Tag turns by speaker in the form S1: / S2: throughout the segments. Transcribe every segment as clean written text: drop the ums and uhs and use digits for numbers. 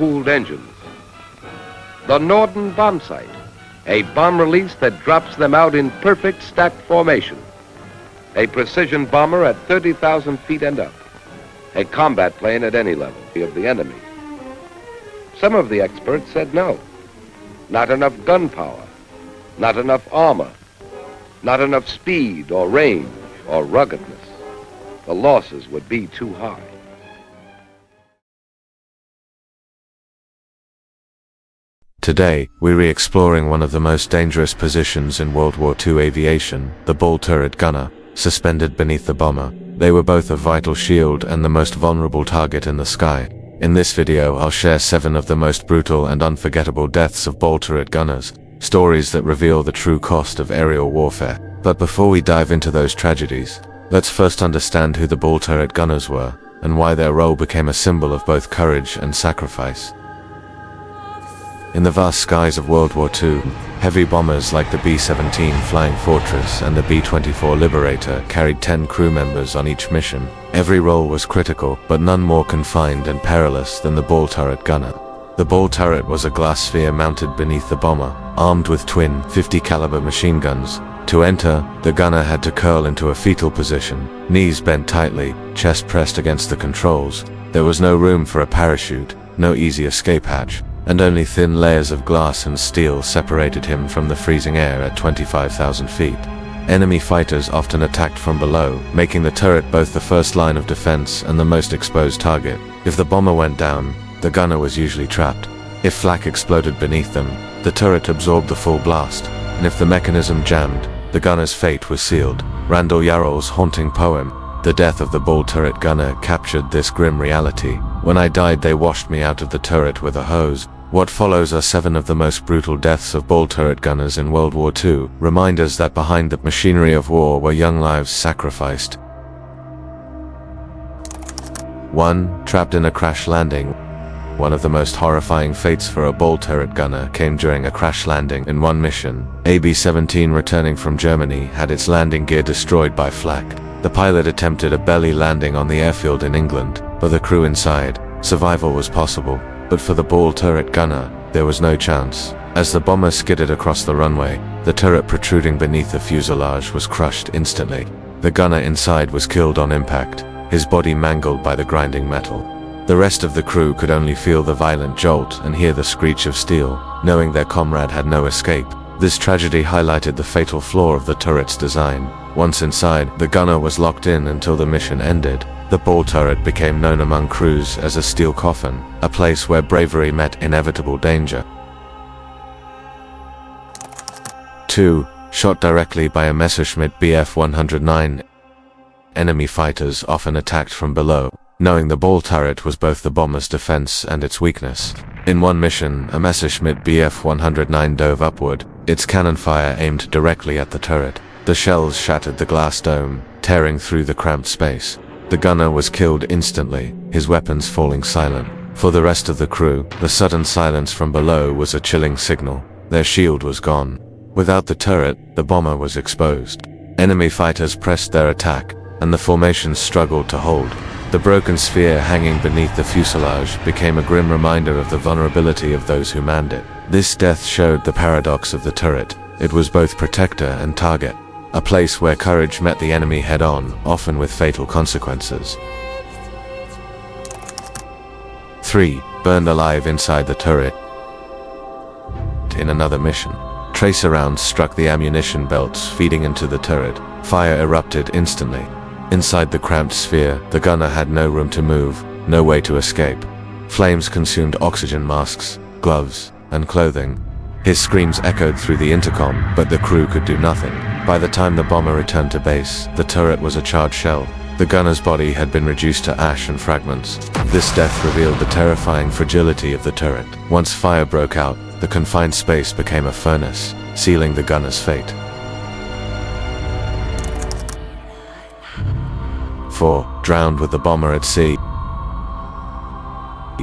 S1: cooled engines. The Norden bomb sight, a bomb release that drops them out in perfect stacked formation. A precision bomber at 30,000 feet and up. A combat plane at any level of the enemy. Some of the experts said no. Not enough gunpowder, not enough armor, not enough speed or range or ruggedness. The losses would be too high.
S2: Today, we're re-exploring one of the most dangerous positions in World War II aviation, the ball turret gunner, suspended beneath the bomber. They were both a vital shield and the most vulnerable target in the sky. In this video, I'll share 7 of the most brutal and unforgettable deaths of ball turret gunners, stories that reveal the true cost of aerial warfare. But before we dive into those tragedies, let's first understand who the ball turret gunners were, and why their role became a symbol of both courage and sacrifice. In the vast skies of World War II, heavy bombers like the B-17 Flying Fortress and the B-24 Liberator carried 10 crew members on each mission. Every role was critical, but none more confined and perilous than the ball turret gunner. The ball turret was a glass sphere mounted beneath the bomber, armed with twin 50 caliber machine guns. To enter, the gunner had to curl into a fetal position, knees bent tightly, chest pressed against the controls. There was no room for a parachute, no easy escape hatch, and only thin layers of glass and steel separated him from the freezing air at 25,000 feet. Enemy fighters often attacked from below, making the turret both the first line of defense and the most exposed target. If the bomber went down, the gunner was usually trapped. If flak exploded beneath them, the turret absorbed the full blast, and if the mechanism jammed, the gunner's fate was sealed. Randall Yarrell's haunting poem, The Death of the Ball Turret Gunner, captured this grim reality. When I died, they washed me out of the turret with a hose. What follows are 7 of the most brutal deaths of ball turret gunners in World War II, reminders that behind the machinery of war were young lives sacrificed. 1. Trapped in a crash landing. One of the most horrifying fates for a ball turret gunner came during a crash landing in one mission. A B-17 returning from Germany had its landing gear destroyed by flak. The pilot attempted a belly landing on the airfield in England, but the crew inside. Survival was possible, but for the ball turret gunner, there was no chance. As the bomber skidded across the runway, the turret protruding beneath the fuselage was crushed instantly. The gunner inside was killed on impact, his body mangled by the grinding metal. The rest of the crew could only feel the violent jolt and hear the screech of steel, knowing their comrade had no escape. This tragedy highlighted the fatal flaw of the turret's design. Once inside, the gunner was locked in until the mission ended. The ball turret became known among crews as a steel coffin, a place where bravery met inevitable danger. 2. Shot directly by a Messerschmitt Bf 109. Enemy fighters often attacked from below, knowing the ball turret was both the bomber's defense and its weakness. In one mission, a Messerschmitt Bf 109 dove upward, its cannon fire aimed directly at the turret. The shells shattered the glass dome, tearing through the cramped space. The gunner was killed instantly, his weapons falling silent. For the rest of the crew, the sudden silence from below was a chilling signal. Their shield was gone. Without the turret, the bomber was exposed. Enemy fighters pressed their attack, and the formation struggled to hold. The broken sphere hanging beneath the fuselage became a grim reminder of the vulnerability of those who manned it. This death showed the paradox of the turret. It was both protector and target, a place where courage met the enemy head-on, often with fatal consequences. 3. Burned alive inside the turret. In another mission, tracer rounds struck the ammunition belts feeding into the turret. Fire erupted instantly. Inside the cramped sphere, the gunner had no room to move, no way to escape. Flames consumed oxygen masks, gloves, and clothing. His screams echoed through the intercom, but the crew could do nothing. By the time the bomber returned to base, the turret was a charred shell. The gunner's body had been reduced to ash and fragments. This death revealed the terrifying fragility of the turret. Once fire broke out, the confined space became a furnace, sealing the gunner's fate. 4. Drowned with the bomber at sea.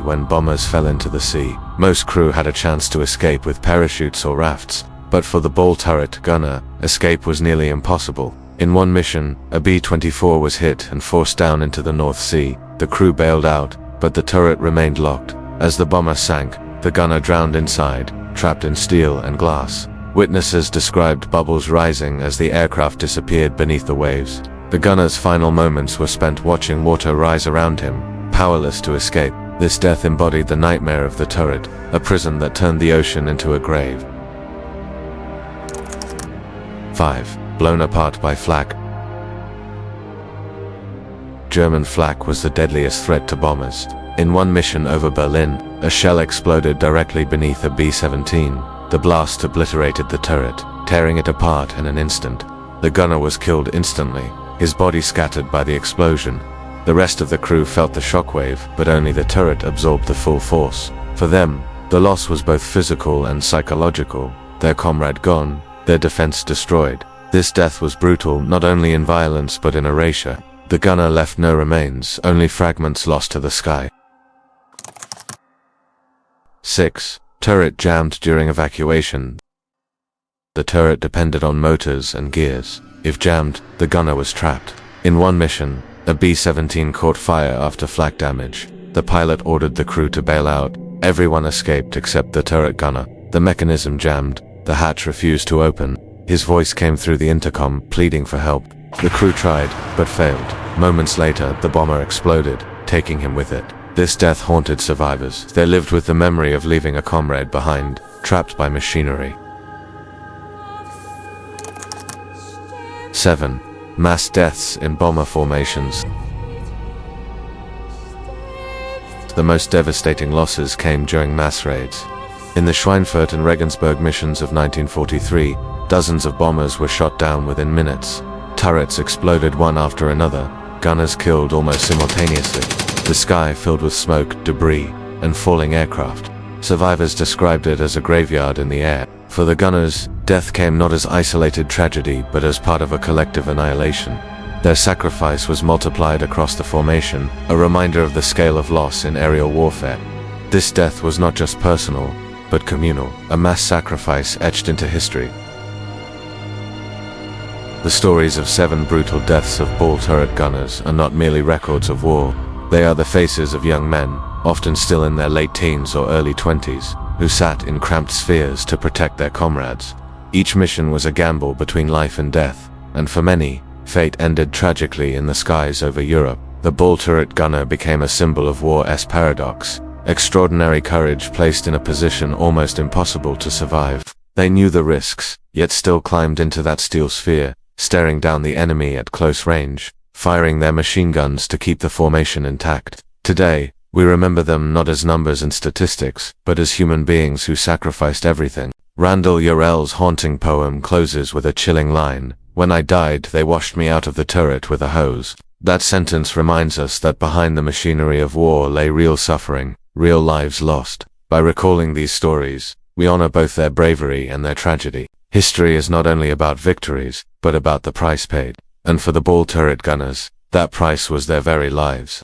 S2: When bombers fell into the sea, most crew had a chance to escape with parachutes or rafts, but for the ball turret gunner, escape was nearly impossible. In one mission, a B-24 was hit and forced down into the North Sea. The crew bailed out, but the turret remained locked. As the bomber sank, the gunner drowned inside, trapped in steel and glass. Witnesses described bubbles rising as the aircraft disappeared beneath the waves. The gunner's final moments were spent watching water rise around him, powerless to escape. This death embodied the nightmare of the turret, a prison that turned the ocean into a grave. 5. Blown apart by flak. German flak was the deadliest threat to bombers. In one mission over Berlin, a shell exploded directly beneath a B-17. The blast obliterated the turret, tearing it apart in an instant. The gunner was killed instantly, his body scattered by the explosion. The rest of the crew felt the shockwave, but only the turret absorbed the full force. For them, the loss was both physical and psychological. Their comrade gone, their defense destroyed. This death was brutal not only in violence but in erasure. The gunner left no remains, only fragments lost to the sky. 6. Turret jammed during evacuation. The turret depended on motors and gears. If jammed, the gunner was trapped. In one mission, a B-17 caught fire after flak damage. The pilot ordered the crew to bail out. Everyone escaped except the turret gunner. The mechanism jammed. The hatch refused to open. His voice came through the intercom, pleading for help. The crew tried, but failed. Moments later, the bomber exploded, taking him with it. This death haunted survivors. They lived with the memory of leaving a comrade behind, trapped by machinery. 7. Mass deaths in bomber formations. The most devastating losses came during mass raids. In the Schweinfurt and Regensburg missions of 1943, dozens of bombers were shot down within minutes. Turrets exploded one after another, gunners killed almost simultaneously. The sky filled with smoke, debris, and falling aircraft. Survivors described it as a graveyard in the air. For the gunners, death came not as isolated tragedy but as part of a collective annihilation. Their sacrifice was multiplied across the formation, a reminder of the scale of loss in aerial warfare. This death was not just personal, but communal, a mass sacrifice etched into history. The stories of 7 brutal deaths of ball turret gunners are not merely records of war. They are the faces of young men, often still in their late teens or early 20s, who sat in cramped spheres to protect their comrades. Each mission was a gamble between life and death, and for many, fate ended tragically in the skies over Europe. The ball turret gunner became a symbol of war's paradox, extraordinary courage placed in a position almost impossible to survive. They knew the risks, yet still climbed into that steel sphere, staring down the enemy at close range, firing their machine guns to keep the formation intact. Today, we remember them not as numbers and statistics, but as human beings who sacrificed everything. Randall Yarell's haunting poem closes with a chilling line, "When I died, they washed me out of the turret with a hose." That sentence reminds us that behind the machinery of war lay real suffering, real lives lost. By recalling these stories, we honor both their bravery and their tragedy. History is not only about victories, but about the price paid. And for the ball turret gunners, that price was their very lives.